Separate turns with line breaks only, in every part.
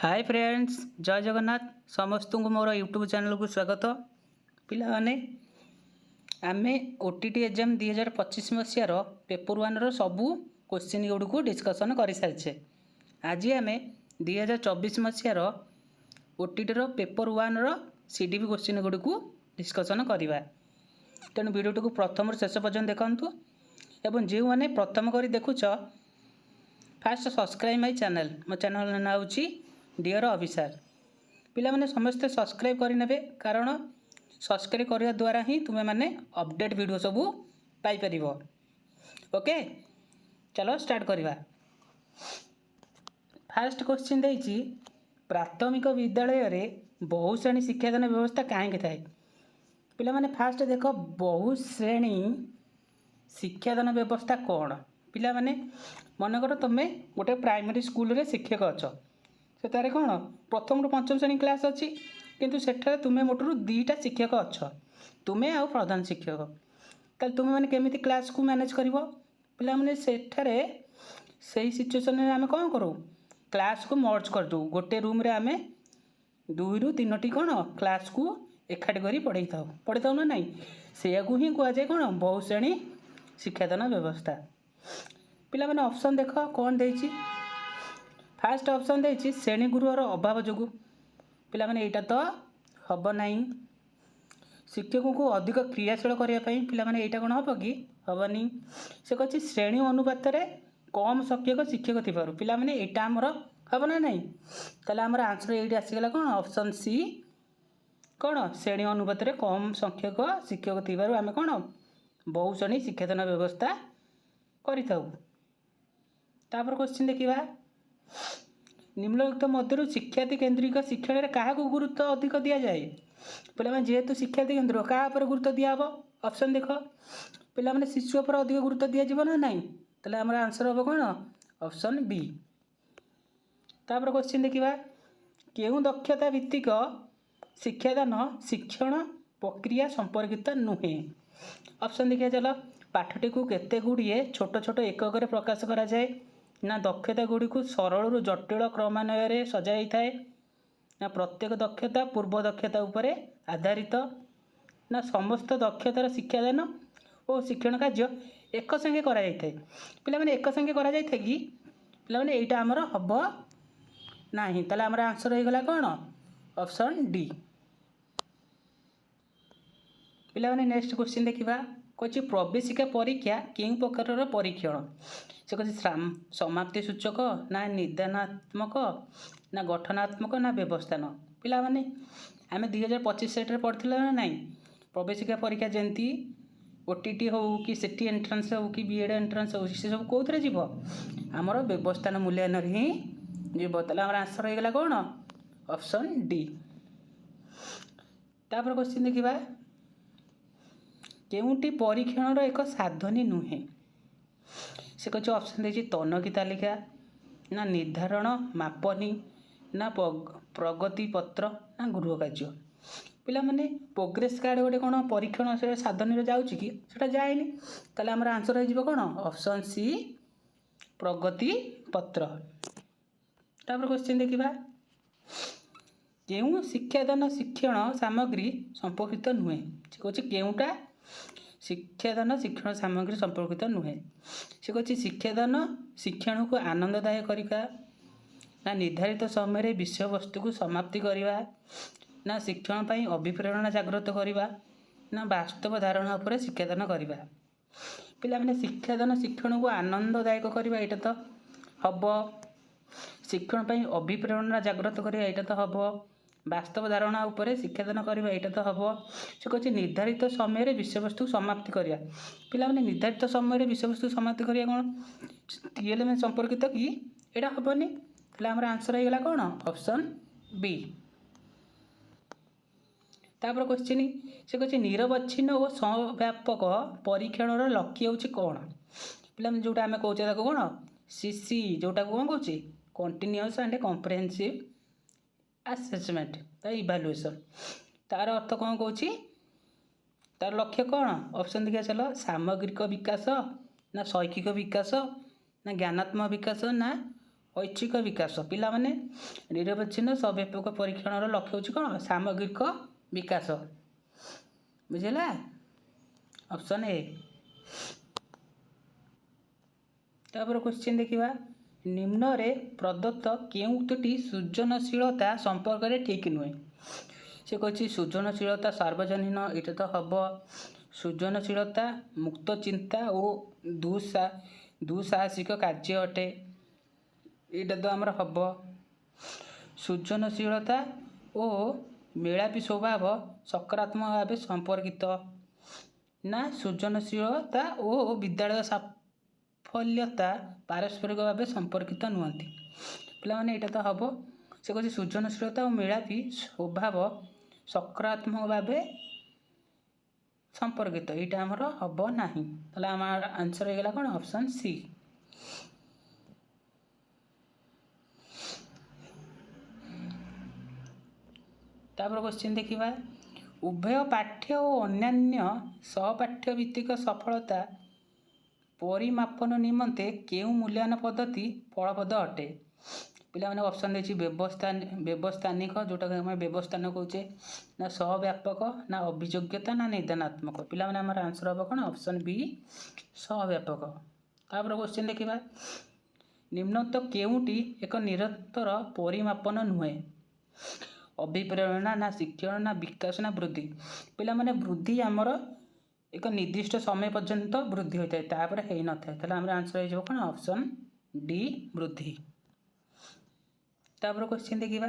Hi friends, जय जगन्नाथ। समस्त को मोर यूट्यूब चैनल को स्वागत। पिलाने आमे ओटीटी एग्जाम 2025 मसीहार पेपर 1 सबू क्वेश्चन गुड़ को डिस्कसन कर सारी। आज आम 2024 मसीहार ओटीटी पेपर 1 सीडीपी क्वेश्चन गुड़ को डिस्कसन करवा। तेणु वीडियो को प्रथम शेष पर्यटन देखु एवं जो मैंने प्रथम कर देखुच फास्ट सब्सक्राइब माय चैनल। मो चैनल ना हूँ डियर ऑफिसर। पिला माने समस्त सब्सक्राइब करने कारण सब्सक्राइब करने द्वारा ही तुम्हें माने अपडेट वीडियो सबू पाई परिबो। ओके, चलो स्टार्ट करवा। फास्ट क्वेश्चन देइछि, प्राथमिक विद्यालय रे बहु श्रेणी शिक्षादान व्यवस्था कहीं थाए। पिला माने फास्ट देख बहु श्रेणी शिक्षादान व्यवस्था कौन। पिला माने मन कर तुम गोटे प्राइमरी स्कूल रे शिक्षक अच्छ, से कौन प्रथम रु पंचम श्रेणी क्लास अच्छी, किंतु सेठारे तुम्हें मोटरू 2टा शिक्षक अच्छ, तुम्हें आउ प्रधान शिक्षक। ताल तुम्हें मैंने केमिति क्लास को मैनेज कर पिला माने सेठारे सही सिचुएशन रे आमे कौन करूँ, क्लास को मर्ज कर दू। गोटे रूम रे आमे 2 ରୁ 3टी कौन क्लास को एकाठी करी पढ़ाई था ना नहीं, से ही कहुए कौन बहु श्रेणी शिक्षादान व्यवस्था। पिला माने ऑप्शन देख कौन देछि। फास्ट ऑप्शन देछि श्रेणी गृहर अभाव जोगु। पिला माने एटा तो हब नहीं। शिक्षकों को अधिक क्रियाशील करने पिला माने एटा कौन हम कि हेनी। से कह श्रेणी अनुपात रे कम संख्यक शिक्षक थी। पिला माने एटा हमर हम ना नहीं, ताले हमर आंसर ये आसीगला कौन ऑप्शन सी, कौन श्रेणी अनुपात रे कम संख्यक शिक्षक थी आम कौन बहु श्रेणी शिक्षादान व्यवस्था करि थाउ। तापर क्वेश्चन देखिबा, निम्नलिखित मध्य शिक्षार्थी केन्द्रिक शिक्षण में क्या गुरुत्व अधिक दि जाए। पे जेहेतु शिक्षार्थी केन्द्र क्या गुरुत्व दिहब, ऑप्शन देख। पे शिशु पर अधिक गुरुत्व दिज्व ना नहीं, तेल आम आंसर हम कौन ऑप्शन बी। तापर क्वेश्चन देखिबा, केउं दक्षता भित्तिक शिक्षादान शिक्षण प्रक्रिया संपर्कित नुहे। ऑप्शन देखिए चलो, पाठटी को केते गुड़िए छोट छोट एकक प्रकाश करा जाए ना, दक्षता गुड़ी को सरल रु जटिल क्रमान्वय सजाई थाए ना, प्रत्येक दक्षता पूर्व दक्षता उपरे आधारित ना, समस्त दक्षतार शिक्षादान और शिक्षण कार्य एक संगे करा जाय थाए। पिला माने एक संगे करा जाय थाए कि पिला माने एटा हमर हब नाही, ताले हमर आंसर हो गला कौन ऑप्शन डी। पिला माने नेक्स्ट क्वेश्चन देखिबा, कौच प्रवेशिका परीक्षा केउं प्रकार परीक्षण। से कह समाप्ति सूचक ना, निदानात्मक ना, गठनात्मक ना, व्यवस्थान। पिला माने आमे 2025 सेट रे पढ़थिला ना नहीं, प्रवेशिका परीक्षा जेंती ओटीटी हो कि सीटी एंट्रांस हो कि बीएड एंट्रांस हो, से सब कोथरे जीव हमर व्यवस्थान मूल्यांकन रे ही जीव। ताले हमर आंसर हो गला कौन ऑप्शन डी। तापर क्वेश्चन देखिबा, केउंटी परीक्षण एक साधनी नुहे। से कह ऑप्शन देखिए तनकी तालिका ना, निर्धारण मापनी ना, प्रगति पत्र ना, गृह कार्य। पिला माने प्रोग्रेस कार्ड गोटे कौन परीक्षण से साधन जाऊँगी कि सेटा जाएनि, ताले हमर आंसर हो कौन ऑप्शन सी प्रगति पत्र। तापर क्वेश्चन देखिबा, केउं शिक्षादान शिक्षण सामग्री संपर्कित नुहे। से कह केउंटा शिक्षादान शिक्षण सामग्री संपर्कित नुहे। से कह शिक्षादान शिक्षण को आनंददायक करवा ना, निर्धारित समय विषय वस्तु को समाप्ति करवा ना, शिक्षण पर अभिप्रेरणा जागृत करवा ना, वास्तव धारणा उपर शिक्षादान करवा। पिला माने शिक्षादान शिक्षण को आनंददायक करवा एटा तो हब, शिक्षण पर अभिप्रेरणा जागृत करवा एटा तो हब, वास्तव धारणा उपर शिक्षादान करवा एटा तो हब। से कह निर्धारित समय विषय वस्तु समाप्ति करवा। पिला माने निर्धारित समय विषय वस्तु समाप्ति करवा कौन टीएलएम संपर्कित कि एटा हबनी, ताले हमर आंसर हो गला कौन ऑप्शन बी। तापर क्वेश्चन से कह निरवच्छिन्न और संव्यापक परीक्षण लक्ष्य होची कौन। पिला जोटा आम कहे कौन सीसी, जोटा कौन कहे continuous and comprehensive assessment evaluation. तार अर्थ कौन कौची, तार लक्ष्य कौन। ऑप्शन देखिए चलो, सामग्रिक विकास ना, शैक्षिक विकास ना, ज्ञानात्मक विकास ना, ଐଚ୍ଛିକ ବିକାଶ। ପିଲାମାନେ ନିରବଚ୍ଛିନ୍ନ ସବ୍ୟାପକ ପରୀକ୍ଷଣର ଲକ୍ଷ୍ୟ ହେଉଛି କ'ଣ? ସାମଗ୍ରିକ ବିକାଶ। ବୁଝିଲା? Option A. ତାପରେ କ୍ୱେଶ୍ଚିନ୍ ଦେଖିବା, ନିମ୍ନରେ ପ୍ରଦତ୍ତ କେଉଁଟି ସୃଜନଶୀଳତା ସମ୍ପର୍କରେ ଠିକ୍ ନୁହେଁ? ସେ କହିଛି ସୃଜନଶୀଳତା ସାର୍ବଜନୀନ, ଏଇଟା ତ ହେବ। ସୃଜନଶୀଳତା ମୁକ୍ତ ଚିନ୍ତା ଓ ଦୁଃସାହସିକ କାର୍ଯ୍ୟ ଅଟେ, ଏଇଟା ତ ଆମର ହେବ। ସୃଜନଶୀଳତା ଓ ମେଳାପୀ ସ୍ୱଭାବ ସକାରାତ୍ମକ ଭାବେ ସମ୍ପର୍କିତ, ନା ସୃଜନଶୀଳତା ଓ ବିଦ୍ୟାଳୟ ସାଫଲ୍ୟତା ପାରସ୍ପରିକ ଭାବେ ସମ୍ପର୍କିତ ନୁହନ୍ତି? ପିଲାମାନେ ଏଇଟା ତ ହେବ। ସେ କହୁଛି ସୃଜନଶୀଳତା ଓ ମେଳାପୀ ସ୍ୱଭାବ ସକାରାତ୍ମକ ଭାବେ ସମ୍ପର୍କିତ, ଏଇଟା ଆମର ହେବ ନାହିଁ। ତାହେଲେ ଆମର ଆନ୍ସର ହେଇଗଲା କ'ଣ? Option C. ତାପରେ କ୍ୱେଶ୍ଚିନ୍ ଦେଖିବା, ଉଭୟ ପାଠ୍ୟ ଓ ଅନ୍ୟାନ୍ୟ ସହପାଠ୍ୟ ଭିତ୍ତିକ ସଫଳତା ପରିମାପନ ନିମନ୍ତେ କେଉଁ ମୂଲ୍ୟାୟନ ପଦ୍ଧତି ଫଳପ୍ରଦ ଅଟେ? ପିଲାମାନେ ଅପସନ୍ ଦେଇଛି ବ୍ୟବସ୍ଥାନିକ, ଯେଉଁଟାକୁ ଆମେ ବ୍ୟବସ୍ଥାନ କହୁଛେ, ନା ସହବ୍ୟାପକ, ନା ଅଭିଯୋଗ୍ୟତା, ନା ନିଦାନାତ୍ମକ। ପିଲାମାନେ ଆମର ଆନ୍ସର ହେବ କ'ଣ? ଅପସନ୍ ବି, ସହବ୍ୟାପକ। ତାପରେ କ୍ୱେଶ୍ଚିନ୍ ଦେଖିବା, ନିମ୍ନୋକ୍ତ କେଉଁଟି ଏକ ନିରନ୍ତର ପରିମାପନ ନୁହେଁ? ଅଭିପ୍ରେରଣା, ନା ଶିକ୍ଷଣ, ନା ବିକାଶ, ନା ବୃଦ୍ଧି? ପିଲାମାନେ ବୃଦ୍ଧି ଆମର ଏକ ନିର୍ଦ୍ଦିଷ୍ଟ ସମୟ ପର୍ଯ୍ୟନ୍ତ ବୃଦ୍ଧି ହୋଇଥାଏ, ତାପରେ ହେଇନଥାଏ। ତାହେଲେ ଆମର ଆନ୍ସର ହେଇଯିବ କ'ଣ? ଅପସନ୍ ଡି, ବୃଦ୍ଧି। ତାପରେ କ୍ୱେଶ୍ଚିନ୍ ଦେଖିବା,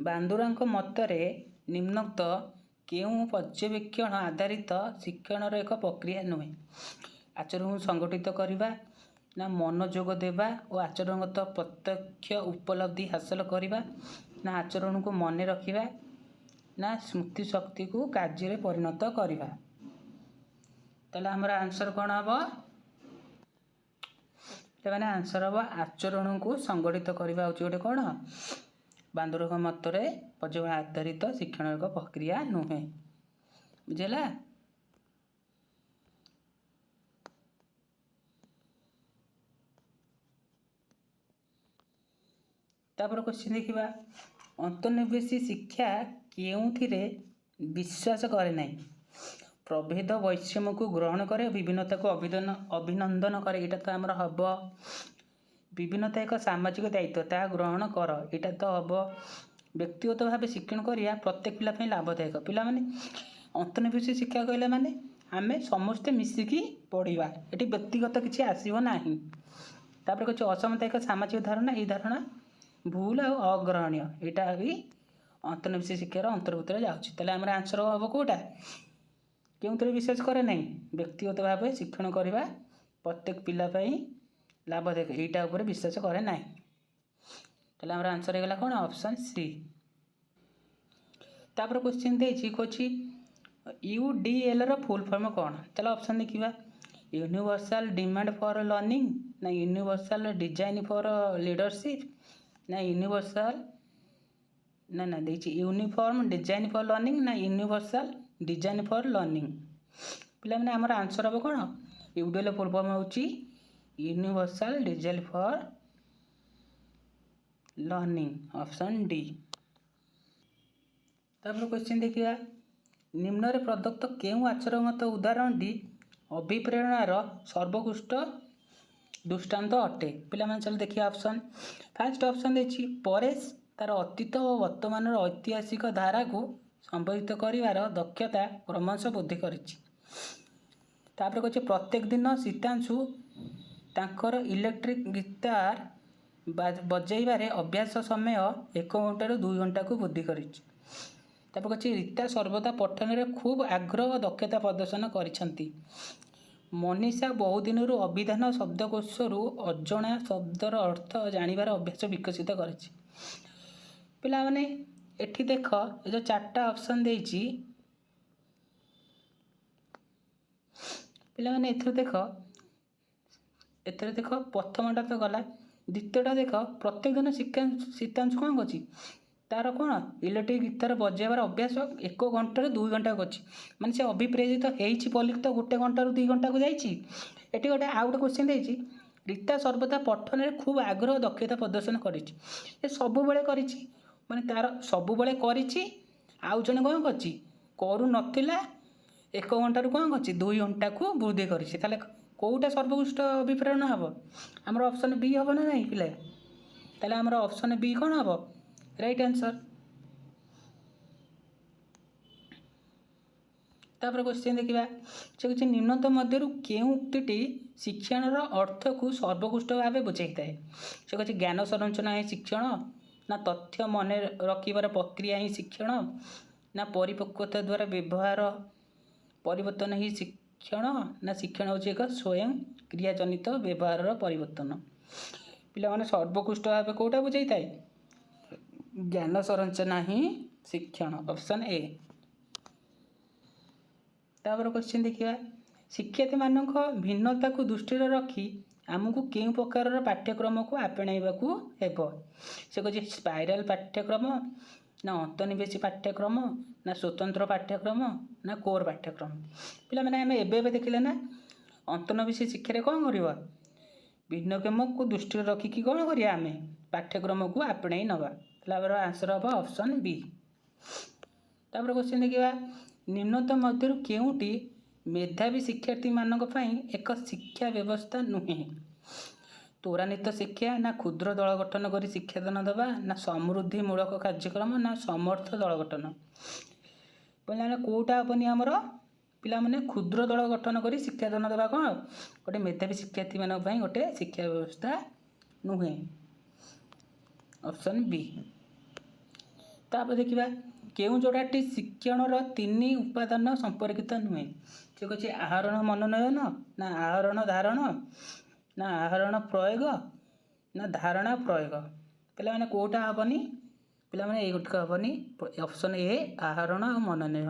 ବାନ୍ଦୁରାଙ୍କ ମତରେ ନିମ୍ନୋକ୍ତ କେଉଁ ପର୍ଯ୍ୟବେକ୍ଷଣ ଆଧାରିତ ଶିକ୍ଷଣର ଏକ ପ୍ରକ୍ରିୟା ନୁହେଁ? ଆଚରଣକୁ ସଂଗଠିତ କରିବା, ନା ମନୋଯୋଗ ଦେବା ଓ ଆଚରଣଗତ ପ୍ରତ୍ୟକ୍ଷ ଉପଲବ୍ଧି ହାସଲ କରିବା, ନା ଆଚରଣକୁ ମନେ ରଖିବା, ନା ସ୍ମୃତି ଶକ୍ତିକୁ କାର୍ଯ୍ୟରେ ପରିଣତ କରିବା? ତାହେଲେ ଆମର ଆନ୍ସର କ'ଣ ହେବ? ସେମାନେ ଆନ୍ସର ହେବ ଆଚରଣକୁ ସଂଗଠିତ କରିବା ହେଉଛି ଗୋଟେ କ'ଣ? ବାନ୍ଦୁରଙ୍କ ମତରେ ପର୍ଯ୍ୟବେକ୍ଷଣ ଆଧାରିତ ଶିକ୍ଷଣର ଏକ ପ୍ରକ୍ରିୟା ନୁହେଁ। ବୁଝିଲା? ତାପରେ କ୍ୱେଶ୍ଚିନ୍ ଦେଖିବା, ଅନ୍ତର୍ନିବେଶୀ ଶିକ୍ଷା କେଉଁଥିରେ ବିଶ୍ୱାସ କରେ ନାହିଁ? ପ୍ରଭେଦ ବୈଷମ୍ୟକୁ ଗ୍ରହଣ କରେ, ବିଭିନ୍ନତାକୁ ଅଭିନନ୍ଦନ କରେ, ଏଇଟା ତ ଆମର ହେବ। ବିଭିନ୍ନତା ଏକ ସାମାଜିକ ଦାୟିତ୍ୱ, ତାହା ଗ୍ରହଣ କର, ଏଇଟା ତ ହେବ। ବ୍ୟକ୍ତିଗତ ଭାବେ ଶିକ୍ଷଣ କରିବା ପ୍ରତ୍ୟେକ ପିଲା ପାଇଁ ଲାଭଦାୟକ। ପିଲାମାନେ ଅନ୍ତର୍ନିବେଶୀ ଶିକ୍ଷା କହିଲେ ମାନେ ଆମେ ସମସ୍ତେ ମିଶିକି ପଢ଼ିବା, ଏଠି ବ୍ୟକ୍ତିଗତ କିଛି ଆସିବ ନାହିଁ। ତାପରେ କିଛି ଅସମତା ଏକ ସାମାଜିକ ଧାରଣା, ଏଇ ଧାରଣା ଭୁଲ ଆଉ ଅଗ୍ରହଣୀୟ, ଏଇଟା ବି ଅନ୍ତର୍ନିବେଶୀ ଶିକ୍ଷାର ଅନ୍ତର୍ଭୁକ୍ତରେ ଯାଉଛି। ତାହେଲେ ଆମର ଆନ୍ସର ହେବ କେଉଁଟା? କେଉଁଥିରେ ବିଶ୍ୱାସ କରେ ନାହିଁ? ବ୍ୟକ୍ତିଗତ ଭାବେ ଶିକ୍ଷଣ କରିବା ପ୍ରତ୍ୟେକ ପିଲା ପାଇଁ ଲାଭଦାୟକ, ଏଇଟା ଉପରେ ବିଶ୍ୱାସ କରେ ନାହିଁ। ତାହେଲେ ଆମର ଆନ୍ସର ହେଇଗଲା କ'ଣ? Option C. ତାପରେ କ୍ୱେଶ୍ଚିନ୍ ଦେଇଛି, କହୁଛି UDL ଫୁଲ୍ ଫର୍ମ କ'ଣ? ତାହେଲେ ଅପସନ୍ ଦେଖିବା, ୟୁନିଭର୍ସାଲ ଡିମାଣ୍ଡ ଫର୍ ଲର୍ଣ୍ଣିଂ, ନା ୟୁନିଭର୍ସାଲ ଡିଜାଇନ୍ ଫର୍ ଲିଡରସିପ୍, ନା ୟୁନିଭର୍ସାଲ ନା ଦେଇଛି ୟୁନିଫର୍ମ ଡିଜାଇନ୍ ଫର୍ ଲର୍ଣ୍ଣିଂ, ନା ୟୁନିଭର୍ସାଲ ଡିଜାଇନ୍ ଫର୍ ଲର୍ଣ୍ଣିଂ? ପିଲାମାନେ ଆମର ଆନ୍ସର ହେବ କ'ଣ? UDL ଫୁଲ୍ ଫର୍ମ ହେଉଛି universal design for learning, option D. ତାପରେ କ୍ୱେଶ୍ଚିନ୍ ଦେଖିବା, ନିମ୍ନରେ ପ୍ରଦତ୍ତ କେଉଁ ଆଚରଣଗତ ଉଦାହରଣଟି ଅଭିପ୍ରେରଣାର ସର୍ବୋତ୍କୃଷ୍ଟ ଦୃଷ୍ଟାନ୍ତ ଅଟେ? ପିଲାମାନେ ଚାଲ ଦେଖିବା ଅପସନ୍। ଫାର୍ଷ୍ଟ ଅପସନ୍ ଦେଇଛି, ପରେଶ ତାର ଅତୀତ ଓ ବର୍ତ୍ତମାନର ଐତିହାସିକ ଧାରାକୁ ସମ୍ବୋଧିତ କରିବାର ଦକ୍ଷତା କ୍ରମଶଃ ବୃଦ୍ଧି କରିଛି। ତାପରେ କହୁଛି ପ୍ରତ୍ୟେକ ଦିନ ଶୀତାଂଶୁ ତାଙ୍କର ଇଲେକ୍ଟ୍ରିକ୍ ଗିଟାର ବଜାଇବାରେ ଅଭ୍ୟାସ ସମୟ 1 ଘଣ୍ଟାରୁ 2 ଘଣ୍ଟାକୁ ବୃଦ୍ଧି କରିଛି। ତାପରେ କହୁଛି ରୀତା ସର୍ବଦା ପଠନରେ ଖୁବ୍ ଆଗ୍ରହ ଓ ଦକ୍ଷତା ପ୍ରଦର୍ଶନ କରିଛନ୍ତି। ମନୀଷା ବହୁଦିନରୁ ଅଭିଧାନ ଶବ୍ଦକୋଷରୁ ଅଜଣା ଶବ୍ଦର ଅର୍ଥ ଜାଣିବାର ଅଭ୍ୟାସ ବିକଶିତ କରିଛି। ପିଲାମାନେ ଏଠି ଦେଖ, ଏ ଯେଉଁ 4ଟା ଅପସନ୍ ଦେଇଛି, ପିଲାମାନେ ଏଥିରେ ଦେଖ ପ୍ରଥମଟା ତ ଗଲା, ଦ୍ୱିତୀୟଟା ଦେଖ ପ୍ରତ୍ୟେକ ଦିନ ଶୀତାଂଶୁ କ'ଣ କରୁଛି? ତାର କ'ଣ ଇଲେକ୍ଟ୍ରିକ୍ ଗିଟାର ବଜାଇବାର ଅଭ୍ୟାସ 1 ଘଣ୍ଟାରୁ 2 ଘଣ୍ଟା କରିଛି। ମାନେ ସେ ଅଭିପ୍ରେରିତ ହେଇଛି ବୋଲି ତ 1 ଘଣ୍ଟାରୁ 2 ଘଣ୍ଟାକୁ ଯାଇଛି। ଏଠି ଆଉ ଗୋଟେ କ୍ୱେଶ୍ଚିନ୍ ଦେଇଛି, ରୀତା ସର୍ବଦା ପଠନରେ ଖୁବ୍ ଆଗ୍ରହ ଦକ୍ଷତା ପ୍ରଦର୍ଶନ କରିଛି। ଏ ସବୁବେଳେ କରିଛି, ମାନେ ତାର ସବୁବେଳେ କରିଛି। ଆଉ ଜଣେ କ'ଣ କରିଛି, କରୁନଥିଲା, 1 ଘଣ୍ଟାରୁ କ'ଣ କରିଛି 2 ଘଣ୍ଟାକୁ ବୃଦ୍ଧି କରିଛି। ତାହେଲେ କେଉଁଟା ସର୍ବୋତ୍କୃଷ୍ଟ ଅଭିପ୍ରେରଣ ହେବ? ଆମର ଅପସନ୍ ବି ହେବ ନା ନାହିଁ ପିଲା? ତାହେଲେ ଆମର ଅପସନ୍ ବି କ'ଣ ହେବ? Right answer. ତାପରେ କ୍ୱେଶ୍ଚିନ୍ ଦେଖିବା, ସେ କିଛି ନିମ୍ନତ ମଧ୍ୟରୁ କେଉଁ ଉକ୍ତିଟି ଶିକ୍ଷଣର ଅର୍ଥକୁ ସର୍ବୋତ୍କୃଷ୍ଟ ଭାବେ ବୁଝାଇଥାଏ? ସେ କିଛି ଜ୍ଞାନ ସଂରଚନା ହିଁ ଶିକ୍ଷଣ, ନା ତଥ୍ୟ ମନେ ରଖିବାର ପ୍ରକ୍ରିୟା ହିଁ ଶିକ୍ଷଣ, ନା ପରିପକ୍ୱତା ଦ୍ୱାରା ବ୍ୟବହାର ପରିବର୍ତ୍ତନ ହିଁ ଶିକ୍ଷଣ, ନା ଶିକ୍ଷଣ ହେଉଛି ଏକ ସ୍ୱୟଂ କ୍ରିୟାଜନିତ ବ୍ୟବହାରର ପରିବର୍ତ୍ତନ? ପିଲାମାନେ ସର୍ବୋତ୍କୃଷ୍ଟ ଭାବେ କେଉଁଟା ବୁଝାଇଥାଏ? ଜ୍ଞାନ ସଂରଚନା ହିଁ ଶିକ୍ଷଣ, ଅପସନ୍ ଏ। ତାପରେ କ୍ୱେଶ୍ଚିନ୍ ଦେଖିବା, ଶିକ୍ଷାର୍ଥୀମାନଙ୍କ ଭିନ୍ନତାକୁ ଦୃଷ୍ଟିରେ ରଖି ଆମକୁ କେଉଁ ପ୍ରକାରର ପାଠ୍ୟକ୍ରମକୁ ଆପଣେଇବାକୁ ହେବ? ସେ କହୁଛି ସ୍ପାଇରାଲ ପାଠ୍ୟକ୍ରମ, ନା ଅନ୍ତର୍ନିବେଶୀ ପାଠ୍ୟକ୍ରମ, ନା ସ୍ୱତନ୍ତ୍ର ପାଠ୍ୟକ୍ରମ, ନା କୋର୍ ପାଠ୍ୟକ୍ରମ? ପିଲାମାନେ ଆମେ ଏବେ ଦେଖିଲେ ନା, ଅନ୍ତର୍ନିବେଶୀ ଶିକ୍ଷାରେ କ'ଣ କରିବ? ଭିନ୍ନକ୍ଷମକୁ ଦୃଷ୍ଟିରେ ରଖିକି କ'ଣ କରିବା? ଆମେ ପାଠ୍ୟକ୍ରମକୁ ଆପଣେଇ ନେବା। ତାହେଲେ ଆମର ଆନ୍ସର୍ ହେବ ଅପସନ୍ ବି। ତାପରେ କ୍ୱେଶ୍ଚିନ୍ ଦେଖିବା, ନିମ୍ନତ ମଧ୍ୟରୁ କେଉଁଟି ମେଧାବୀ ଶିକ୍ଷାର୍ଥୀମାନଙ୍କ ପାଇଁ ଏକ ଶିକ୍ଷା ବ୍ୟବସ୍ଥା ନୁହେଁ? ତ୍ୱରାନ୍ୱିତ ଶିକ୍ଷା, ନା କ୍ଷୁଦ୍ର ଦଳ ଗଠନ କରି ଶିକ୍ଷାଦାନ ଦେବା, ନା ସମୃଦ୍ଧିମୂଳକ କାର୍ଯ୍ୟକ୍ରମ, ନା ସମର୍ଥ ଦଳ ଗଠନ? ପିଲାମାନେ କେଉଁଟା ହେବନି ଆମର? ପିଲାମାନେ କ୍ଷୁଦ୍ର ଦଳ ଗଠନ କରି ଶିକ୍ଷାଦାନ ଦେବା କ'ଣ ଗୋଟେ ମେଧାବୀ ଶିକ୍ଷାର୍ଥୀମାନଙ୍କ ପାଇଁ ଗୋଟେ ଶିକ୍ଷା ବ୍ୟବସ୍ଥା ନୁହେଁ, ଅପସନ୍ ବି। ତାପରେ ଦେଖିବା, କେଉଁ ଯୋଡ଼ାଟି ଶିକ୍ଷଣର 3 ଉପାଦାନ ସମ୍ପର୍କିତ ନୁହେଁ? ସେ କହୁଛି ଆହରଣ ମନୋନୟନ, ନା ଆହରଣ ଧାରଣ, ନା ଆହରଣ ପ୍ରୟୋଗ, ନା ଧାରଣା ପ୍ରୟୋଗ? ପିଲାମାନେ କେଉଁଟା ହେବନି? ପିଲାମାନେ ଏଇଗୁଡ଼ିକ ହେବନି, ଅପସନ୍ ଏ ଆହରଣ ଆଉ ମନୋନୟନ।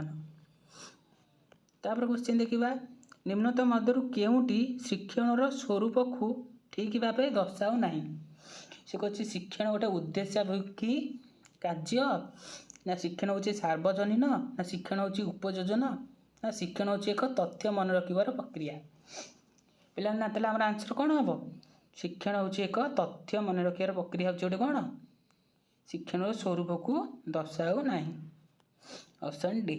ତାପରେ କ୍ୱେଶ୍ଚିନ୍ ଦେଖିବା, ନିମ୍ନତ ମଧ୍ୟରୁ କେଉଁଟି ଶିକ୍ଷଣର ସ୍ୱରୂପକୁ ଠିକ୍ ଭାବେ ଦର୍ଶାଉ ନାହିଁ? ସେ କହୁଛି ଶିକ୍ଷଣ ଗୋଟେ ଉଦ୍ଦେଶ୍ୟାଭିମୁଖୀ କାର୍ଯ୍ୟ, ନା ଶିକ୍ଷଣ ହେଉଛି ସାର୍ବଜନୀନ, ନା ଶିକ୍ଷଣ ହେଉଛି ଉପଯୋଜନ, ନା ଶିକ୍ଷଣ ହେଉଛି ଏକ ତଥ୍ୟ ମନେ ରଖିବାର ପ୍ରକ୍ରିୟା? ପିଲାମାନେ ତାହେଲେ ଆମର ଆନ୍ସର୍ କ'ଣ ହେବ? ଶିକ୍ଷଣ ହେଉଛି ଏକ ତଥ୍ୟ ମନେ ରଖିବାର ପ୍ରକ୍ରିୟା, ହେଉଛି ଗୋଟେ କ'ଣ? ଶିକ୍ଷଣର ସ୍ୱରୂପକୁ ଦର୍ଶାଉ ନାହିଁ, ଅପସନ୍ ଡି।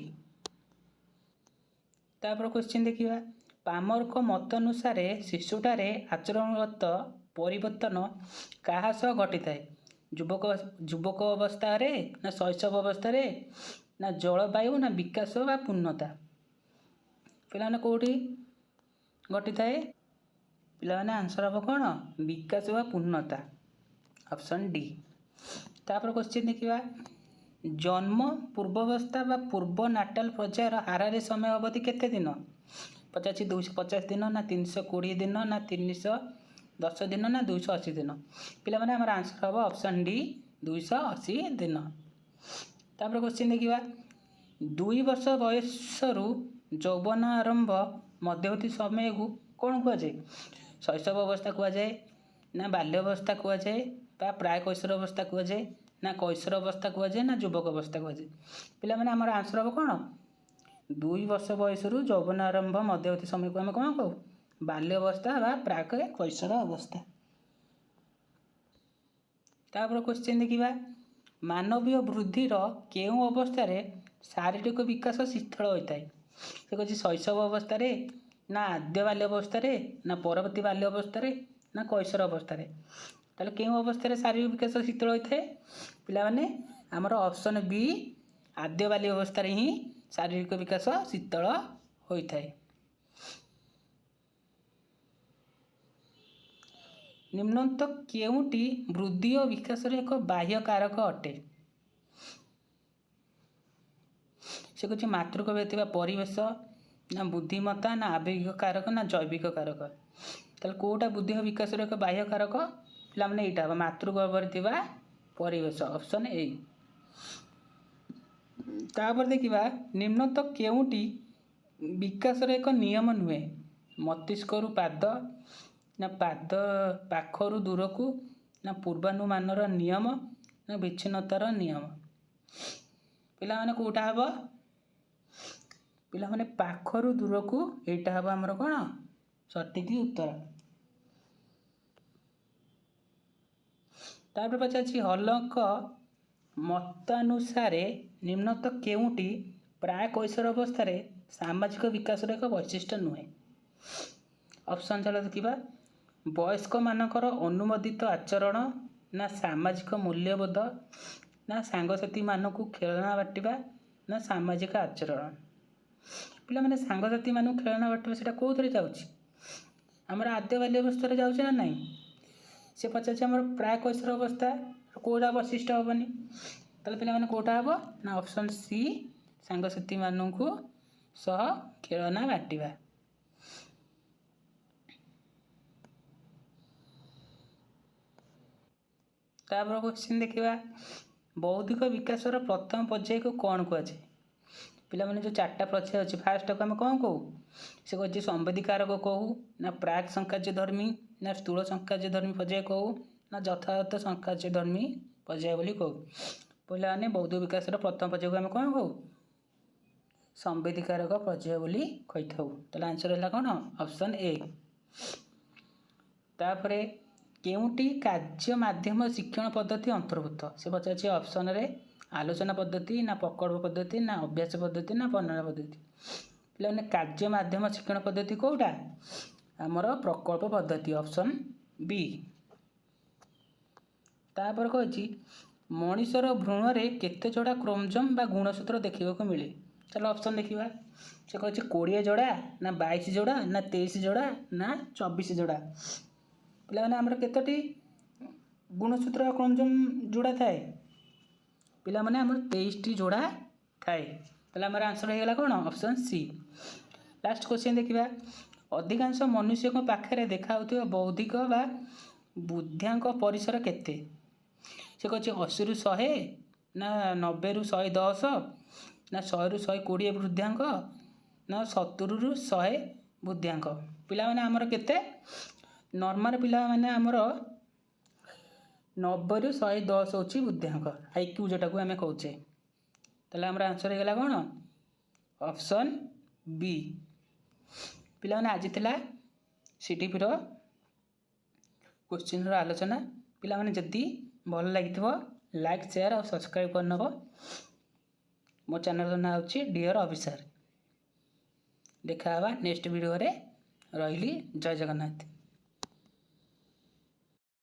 ତାପରେ କ୍ୱେଶ୍ଚିନ୍ ଦେଖିବା, ପାମରଙ୍କ ମତ ଅନୁସାରେ ଶିଶୁଠାରେ ଆଚରଣଗତ ପରିବର୍ତ୍ତନ କାହା ସହ ଘଟିଥାଏ? ଯୁବକ ଅବସ୍ଥାରେ, ନା ଶୈଶବ ଅବସ୍ଥାରେ, ନା ଜଳବାୟୁ, ନା ବିକାଶ ବା ପୂର୍ଣ୍ଣତା? ପିଲାମାନେ କେଉଁଠି ଘଟିଥାଏ? ପିଲାମାନେ ଆନ୍ସର୍ ହେବ କ'ଣ? ବିକାଶ ବା ପୂର୍ଣ୍ଣତା, ଅପସନ୍ ଡି। ତାପରେ କ୍ୱେଶ୍ଚିନ୍ ଦେଖିବା, ଜନ୍ମ ପୂର୍ବାବସ୍ଥା ବା ପୂର୍ବ ନାଟାଲ ପର୍ଯ୍ୟାୟର ହାରାହାରି ସମୟ ଅବଧି କେତେ ଦିନ? 250 ଦିନ, ନା 320 ଦିନ, ନା 310 ଦିନ, ନା 280 ଦିନ? ପିଲାମାନେ ଆମର ଆନ୍ସର୍ ହେବ ଅପସନ୍ ଡି 280 ଦିନ। ତାପରେ କ୍ୱେଶ୍ଚିନ୍ ଦେଖିବା, 2 ବର୍ଷ ବୟସରୁ ଯୌବନ ଆରମ୍ଭ ମଧ୍ୟବର୍ତ୍ତୀ ସମୟକୁ କ'ଣ କୁହାଯାଏ? ଶୈଶବ ଅବସ୍ଥା କୁହାଯାଏ, ନା ବାଲ୍ୟ ଅବସ୍ଥା କୁହାଯାଏ, ବା ପ୍ରାୟ କୈଶୋର ଅବସ୍ଥା କୁହାଯାଏ, ନା କୈଶୋର ଅବସ୍ଥା କୁହାଯାଏ, ନା ଯୁବକ ଅବସ୍ଥା କୁହାଯାଏ? ପିଲାମାନେ ଆମର ଆନ୍ସର୍ ହେବ କ'ଣ? 2 ବର୍ଷ ବୟସରୁ ଯୌବନ ଆରମ୍ଭ ମଧ୍ୟବର୍ତ୍ତୀ ସମୟକୁ ଆମେ କ'ଣ କହୁ? ବାଲ୍ୟ ଅବସ୍ଥା ବା ପ୍ରାକ କୈଶୋର ଅବସ୍ଥା। ତାପରେ କ୍ୱେଶ୍ଚିନ୍ ଦେଖିବା, ମାନବୀୟ ବୃଦ୍ଧିର କେଉଁ ଅବସ୍ଥାରେ ଶାରୀରିକ ବିକାଶ ଶିଥିଳ ହୋଇଥାଏ? ସେ କହୁଛି ଶୈଶବ ଅବସ୍ଥାରେ, ନା ଆଦ୍ୟ ବାଲ୍ୟ ଅବସ୍ଥାରେ, ନା ପରବର୍ତ୍ତୀ ବାଲ୍ୟ ଅବସ୍ଥାରେ, ନା କୈଶୋର ଅବସ୍ଥାରେ? ତାହେଲେ କେଉଁ ଅବସ୍ଥାରେ ଶାରୀରିକ ବିକାଶ ଶିଥିଳ ହୋଇଥାଏ? ପିଲାମାନେ ଆମର ଅପସନ୍ ବି ଆଦ୍ୟ ବାଲ୍ୟ ଅବସ୍ଥାରେ ହିଁ ଶାରୀରିକ ବିକାଶ ଶିଥିଳ ହୋଇଥାଏ। ନିମ୍ନୋକ୍ତ କେଉଁଟି ବୃଦ୍ଧି ଓ ବିକାଶର ଏକ ବାହ୍ୟ କାରକ ଅଟେ? ସେ କହୁଛି ମାତୃଗର୍ଭରେ ଥିବା ପରିବେଶ, ନା ବୁଦ୍ଧିମତ୍ତା, ନା ଆବେଗିକ କାରକ, ନା ଜୈବିକ କାରକ? ତାହେଲେ କେଉଁଟା ବୃଦ୍ଧି ଓ ବିକାଶର ଏକ ବାହ୍ୟ କାରକ? ପିଲାମାନେ ଏଇଟା ହେବ ମାତୃଗର୍ଭରେ ଥିବା ପରିବେଶ, ଅପସନ୍ ଏ। ତାପରେ ଦେଖିବା, ନିମ୍ନୋକ୍ତ କେଉଁଟି ବିକାଶର ଏକ ନିୟମ ନୁହେଁ? ମସ୍ତିଷ୍କରୁ ପାଦ, ନା ପାଦ ପାଖରୁ ଦୂରକୁ, ନା ପୂର୍ବାନୁମାନର ନିୟମ, ନା ବିଚ୍ଛିନ୍ନତାର ନିୟମ? ପିଲାମାନେ କେଉଁଟା ହେବ? ପିଲାମାନେ ପାଖରୁ ଦୂରକୁ, ଏଇଟା ହେବ ଆମର କ'ଣ ସଠିକ୍ ଉତ୍ତର। ତାପରେ ପଚାରିଛି ହଲଙ୍କ ମତାନୁସାରେ ନିମ୍ନତ କେଉଁଟି ପ୍ରାୟ କୈଶୋର ଅବସ୍ଥାରେ ସାମାଜିକ ବିକାଶର ଏକ ବୈଶିଷ୍ଟ୍ୟ ନୁହେଁ? ଅପସନ୍ ଚାଲ ଦେଖିବା। ବୟସ୍କମାନଙ୍କର ଅନୁମୋଦିତ ଆଚରଣ, ନା ସାମାଜିକ ମୂଲ୍ୟବୋଧ, ନା ସାଙ୍ଗସାଥିମାନଙ୍କୁ ଖେଳନା ବାଟିବା, ନା ସାମାଜିକ ଆଚରଣ। ପିଲାମାନେ ସାଙ୍ଗସାଥିମାନଙ୍କୁ ଖେଳନା ବାଟିବା ସେଇଟା କେଉଁଥିରେ ଯାଉଛି? ଆମର ଆଦ୍ୟ ବାଲ୍ୟ ଅବସ୍ଥାରେ ଯାଉଛି ନା ନାହିଁ? ସେ ପଚାରିଛି ଆମର ପ୍ରାୟ କୈଶୋର ଅବସ୍ଥା, କେଉଁଟା ବୈଶିଷ୍ଟ୍ୟ ହେବନି? ତାହେଲେ ପିଲାମାନେ କେଉଁଟା ହେବ ନା ଅପସନ୍ ସି ସାଙ୍ଗସାଥିମାନଙ୍କୁ ସହ ଖେଳନା ବାଟିବା। ତାପରେ କ୍ୱେଶ୍ଚିନ୍ ଦେଖିବା। ବୌଦ୍ଧିକ ବିକାଶର ପ୍ରଥମ ପର୍ଯ୍ୟାୟକୁ କ'ଣ କୁହାଯାଏ? ପିଲାମାନେ ଯେଉଁ 4ଟା ପର୍ଯ୍ୟାୟ ଅଛି, ଫାର୍ଷ୍ଟକୁ ଆମେ କ'ଣ କହୁ? ସେ କହିଛି ସମ୍ବେଦୀକାରକ କହୁ, ନା ପ୍ରାକ୍ ସଂକାର୍ଯ୍ୟଧର୍ମୀ, ନା ସ୍ଥୂଳ ସଂକାର୍ଯ୍ୟଧର୍ମୀ ପର୍ଯ୍ୟାୟ କହୁ, ନା ଯଥାର୍ଥ ସଂକାର୍ଯ୍ୟଧର୍ମୀ ପର୍ଯ୍ୟାୟ ବୋଲି କହୁ? ପିଲାମାନେ ବୌଦ୍ଧିକ ବିକାଶର ପ୍ରଥମ ପର୍ଯ୍ୟାୟକୁ ଆମେ କ'ଣ କହୁ? ସମ୍ବେଦୀକାରକ ପର୍ଯ୍ୟାୟ ବୋଲି କହିଥାଉ। ତାହେଲେ ଆନ୍ସର ହେଲା କ'ଣ? Option A. ତାପରେ କେଉଁଟି କାର୍ଯ୍ୟ ମାଧ୍ୟମ ଶିକ୍ଷଣ ପଦ୍ଧତି ଅନ୍ତର୍ଭୁକ୍ତ? ସେ ପଚାରିଛି ଅପସନରେ ଆଲୋଚନା ପଦ୍ଧତି, ନା ପ୍ରକଳ୍ପ ପଦ୍ଧତି, ନା ଅଭ୍ୟାସ ପଦ୍ଧତି, ନା ବର୍ଣ୍ଣନା ପଦ୍ଧତି। ପିଲାମାନେ କାର୍ଯ୍ୟ ମାଧ୍ୟମ ଶିକ୍ଷଣ ପଦ୍ଧତି କେଉଁଟା? ଆମର ପ୍ରକଳ୍ପ ପଦ୍ଧତି, ଅପସନ୍ ବି। ତାପରେ କହିଛି ମଣିଷର ଭ୍ରୂଣରେ କେତେ ଯୋଡ଼ା କ୍ରୋମୋଜୋମ୍ ବା ଗୁଣସୂତ୍ର ଦେଖିବାକୁ ମିଳେ? ଚାଲ ଅପସନ୍ ଦେଖିବା। ସେ କହିଛି 20 ଯୋଡ଼ା, ନା 22 ଯୋଡ଼ା, ନା 23 ଯୋଡ଼ା, ନା 24 ଯୋଡ଼ା। ପିଲାମାନେ ଆମର କେତୋଟି ଗୁଣସୂତ୍ର ବା କ୍ରୋମୋଜୋମ୍ ଯୋଡ଼ା ଥାଏ? ପିଲାମାନେ ଆମର 23ଟି ଯୋଡ଼ା ଥାଏ। ତାହେଲେ ଆମର ଆନ୍ସର ହେଇଗଲା କ'ଣ? Option C. ଲାଷ୍ଟ କ୍ୱେଶ୍ଚିନ୍ ଦେଖିବା। ଅଧିକାଂଶ ମନୁଷ୍ୟଙ୍କ ପାଖରେ ଦେଖାଯାଉଥିବା ବୌଦ୍ଧିକ ବା ବୁଦ୍ଧ୍ୟାଙ୍କ ପରିସର କେତେ? ସେ କହିଛି 80ରୁ 100, ନା 90ରୁ 110, ନା 100ରୁ 120 ବୃଦ୍ଧ୍ୟାଙ୍କ, ନା 70ରୁ 100 ବୁଦ୍ଧ୍ୟାଙ୍କ। ପିଲାମାନେ ଆମର କେତେ? ନର୍ମାଲ ପିଲାମାନେ ଆମର 90ରୁ 110 ହେଉଛି ବୁଦ୍ଧ୍ୟାଙ୍କ, IQ ଯେଉଁଟାକୁ ଆମେ କହୁଛେ। ତାହେଲେ ଆମର ଆନ୍ସର ହେଇଗଲା କ'ଣ? ଅପସନ୍ ବି। ପିଲାମାନେ ଆଜି ଥିଲା CTPର କ୍ୱେଶ୍ଚିନ୍ର ଆଲୋଚନା। ପିଲାମାନେ ଯଦି ଭଲ ଲାଗିଥିବ ଲାଇକ୍, ସେୟାର ଆଉ ସବସ୍କ୍ରାଇବ୍ କରିନେବ। ମୋ ଚ୍ୟାନେଲର ନାଁ ହେଉଛି ଡିଅର୍ ଅଫିସର। ଦେଖା ହେବା ନେକ୍ସଟ ଭିଡ଼ିଓରେ। ରହିଲି, ଜୟ ଜଗନ୍ନାଥ।